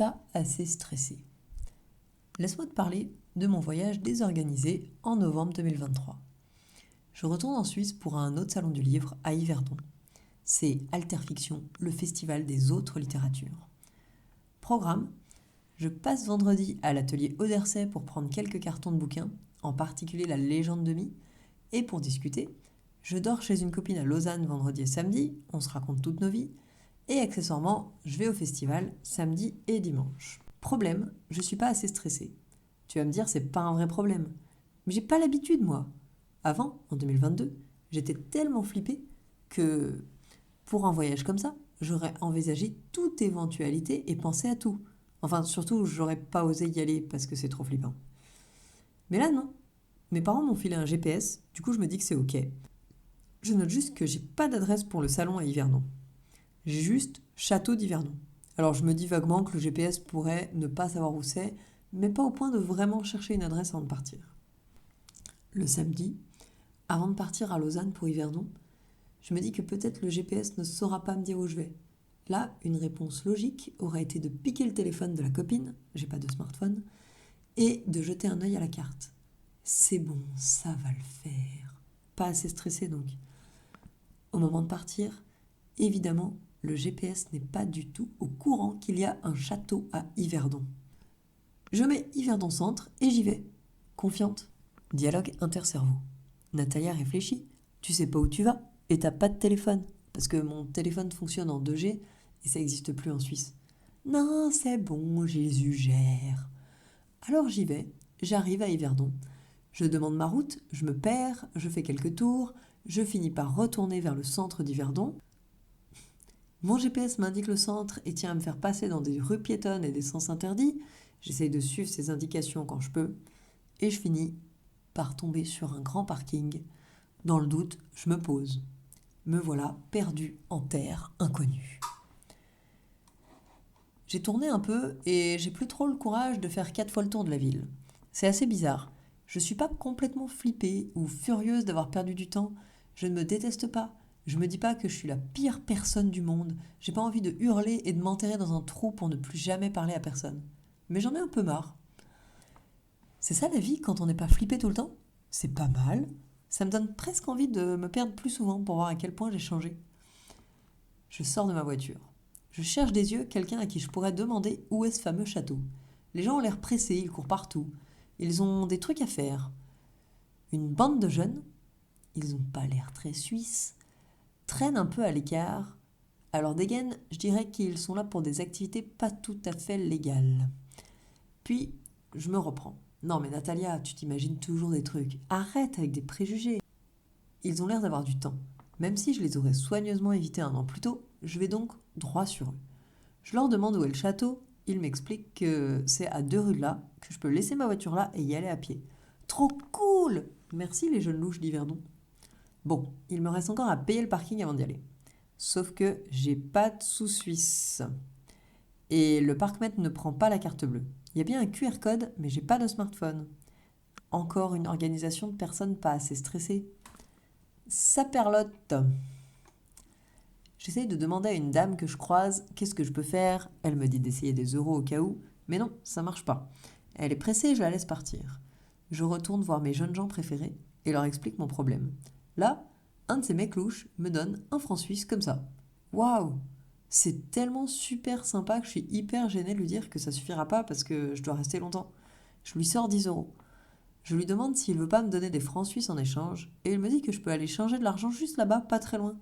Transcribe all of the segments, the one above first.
pas assez stressée. Laisse-moi te parler de mon voyage désorganisé en novembre 2023. Je retourne en Suisse pour un autre salon du livre à Yverdon. C'est Alterfiction, le festival des autres littératures. Programme: je passe vendredi à l'atelier Auderset pour prendre quelques cartons de bouquins, en particulier La Légende de Mi, et pour discuter. Je dors chez une copine à Lausanne vendredi et samedi, on se raconte toutes nos vies, et accessoirement, je vais au festival samedi et dimanche. Problème, je suis pas assez stressée. Tu vas me dire, c'est pas un vrai problème. Mais j'ai pas l'habitude, moi. Avant, en 2022, j'étais tellement flippée que, pour un voyage comme ça, j'aurais envisagé toute éventualité et pensé à tout. Enfin, surtout, j'aurais pas osé y aller parce que c'est trop flippant. Mais là, non. Mes parents m'ont filé un GPS, du coup je me dis que c'est ok. Je note juste que j'ai pas d'adresse pour le salon à Yverdon. J'ai juste Château d'Yverdon. Alors je me dis vaguement que le GPS pourrait ne pas savoir où c'est, mais pas au point de vraiment chercher une adresse avant de partir. Le samedi, avant de partir à Lausanne pour Yverdon, je me dis que peut-être le GPS ne saura pas me dire où je vais. Là, une réponse logique aurait été de piquer le téléphone de la copine, j'ai pas de smartphone, et de jeter un œil à la carte. C'est bon, ça va le faire. Pas assez stressé donc. Au moment de partir, évidemment, le GPS n'est pas du tout au courant qu'il y a un château à Yverdon. Je mets Yverdon Centre et j'y vais. Confiante. Dialogue intercerveau. Natalia réfléchit. Tu sais pas où tu vas et t'as pas de téléphone. Parce que mon téléphone fonctionne en 2G et ça n'existe plus en Suisse. Non, c'est bon, Jésus gère. Alors j'y vais, j'arrive à Yverdon. Je demande ma route, je me perds, je fais quelques tours, je finis par retourner vers le centre d'Yverdon. Mon GPS m'indique le centre et tient à me faire passer dans des rues piétonnes et des sens interdits. J'essaye de suivre ces indications quand je peux. Et je finis par tomber sur un grand parking. Dans le doute, je me pose. Me voilà perdu en terre inconnue. J'ai tourné un peu et j'ai plus trop le courage de faire 4 fois le tour de la ville. C'est assez bizarre. Je suis pas complètement flippée ou furieuse d'avoir perdu du temps. Je ne me déteste pas. Je me dis pas que je suis la pire personne du monde. J'ai pas envie de hurler et de m'enterrer dans un trou pour ne plus jamais parler à personne. Mais j'en ai un peu marre. C'est ça la vie quand on n'est pas flippé tout le temps? C'est pas mal. Ça me donne presque envie de me perdre plus souvent pour voir à quel point j'ai changé. Je sors de ma voiture. Je cherche des yeux quelqu'un à qui je pourrais demander où est ce fameux château. Les gens ont l'air pressés, ils courent partout. Ils ont des trucs à faire. Une bande de jeunes, ils n'ont pas l'air très suisses, traînent un peu à l'écart. À leur dégaine, je dirais qu'ils sont là pour des activités pas tout à fait légales. Puis, je me reprends. Non mais Natalia, tu t'imagines toujours des trucs. Arrête avec des préjugés. Ils ont l'air d'avoir du temps. Même si je les aurais soigneusement évités un an plus tôt, je vais donc droit sur eux. Je leur demande où est le château. Ils m'expliquent que c'est à 2 rues de là, que je peux laisser ma voiture là et y aller à pied. Trop cool! Merci les jeunes louches d'Yverdon. Bon, il me reste encore à payer le parking avant d'y aller. Sauf que j'ai pas de sous suisse. Et le parc-mètre ne prend pas la carte bleue. Il y a bien un QR code, mais j'ai pas de smartphone. Encore une organisation de personnes pas assez stressées. Saperlotte. J'essaye de demander à une dame que je croise qu'est-ce que je peux faire. Elle me dit d'essayer des euros au cas où, mais non, ça marche pas. Elle est pressée, je la laisse partir. Je retourne voir mes jeunes gens préférés et leur explique mon problème. Là, un de ces mecs louches me donne un franc suisse comme ça. Waouh! C'est tellement super sympa que je suis hyper gênée de lui dire que ça suffira pas parce que je dois rester longtemps. Je lui sors 10 euros. Je lui demande s'il veut pas me donner des francs suisses en échange et il me dit que je peux aller changer de l'argent juste là-bas, pas très loin.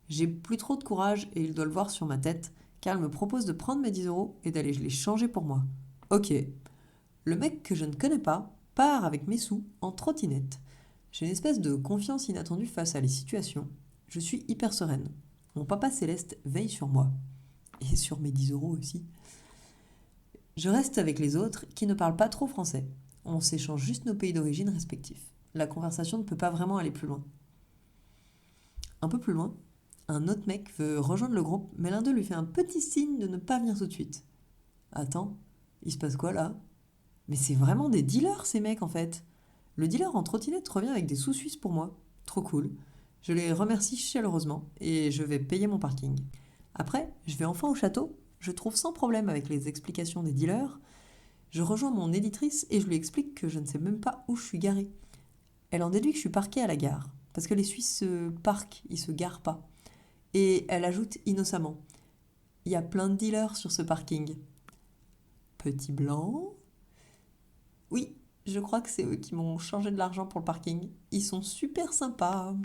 J'ai plus trop de courage et il doit le voir sur ma tête car il me propose de prendre mes 10 euros et d'aller les changer pour moi. Ok. Le mec que je ne connais pas part avec mes sous en trottinette. J'ai une espèce de confiance inattendue face à les situations. Je suis hyper sereine. Mon papa céleste veille sur moi. Et sur mes 10 euros aussi. Je reste avec les autres qui ne parlent pas trop français. On s'échange juste nos pays d'origine respectifs. La conversation ne peut pas vraiment aller plus loin. Un peu plus loin, un autre mec veut rejoindre le groupe, mais l'un d'eux lui fait un petit signe de ne pas venir tout de suite. Attends, il se passe quoi là? Mais c'est vraiment des dealers ces mecs en fait. Le dealer en trottinette revient avec des sous suisses pour moi. Trop cool. Je les remercie chaleureusement et je vais payer mon parking. Après, je vais enfin au château Je trouve sans problème avec les explications des dealers. Je rejoins mon éditrice et je lui explique que je ne sais même pas où je suis garée. Elle en déduit que je suis parquée à la gare, parce que les Suisses se parquent, ils se garent pas. Et elle ajoute innocemment: il y a plein de dealers sur ce parking. Petit blanc. Oui, je crois que c'est eux qui m'ont changé de l'argent pour le parking. Ils sont super sympas.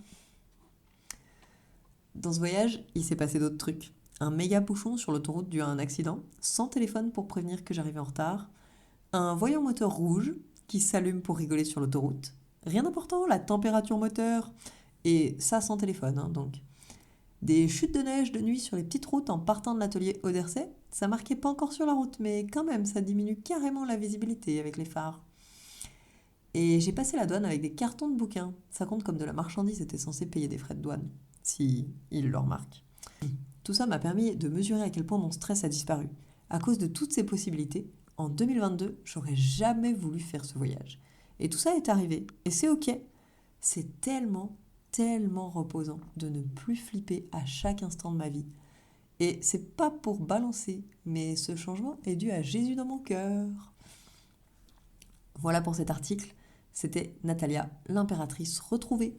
Dans ce voyage, il s'est passé d'autres trucs. Un méga bouchon sur l'autoroute dû à un accident, sans téléphone pour prévenir que j'arrivais en retard. Un voyant moteur rouge qui s'allume pour rigoler sur l'autoroute. Rien d'important, la température moteur. Et ça sans téléphone, hein, donc. Des chutes de neige de nuit sur les petites routes en partant de l'atelier Odersay. Ça marquait pas encore sur la route, mais quand même, ça diminue carrément la visibilité avec les phares. Et j'ai passé la douane avec des cartons de bouquins. Ça compte comme de la marchandise était censé payer des frais de douane, si il le remarque. Tout ça m'a permis de mesurer à quel point mon stress a disparu. À cause de toutes ces possibilités, en 2022, j'aurais jamais voulu faire ce voyage. Et tout ça est arrivé, et c'est ok. C'est tellement, tellement reposant de ne plus flipper à chaque instant de ma vie. Et c'est pas pour balancer, mais ce changement est dû à Jésus dans mon cœur. Voilà pour cet article. C'était Natalia, l'impératrice retrouvée.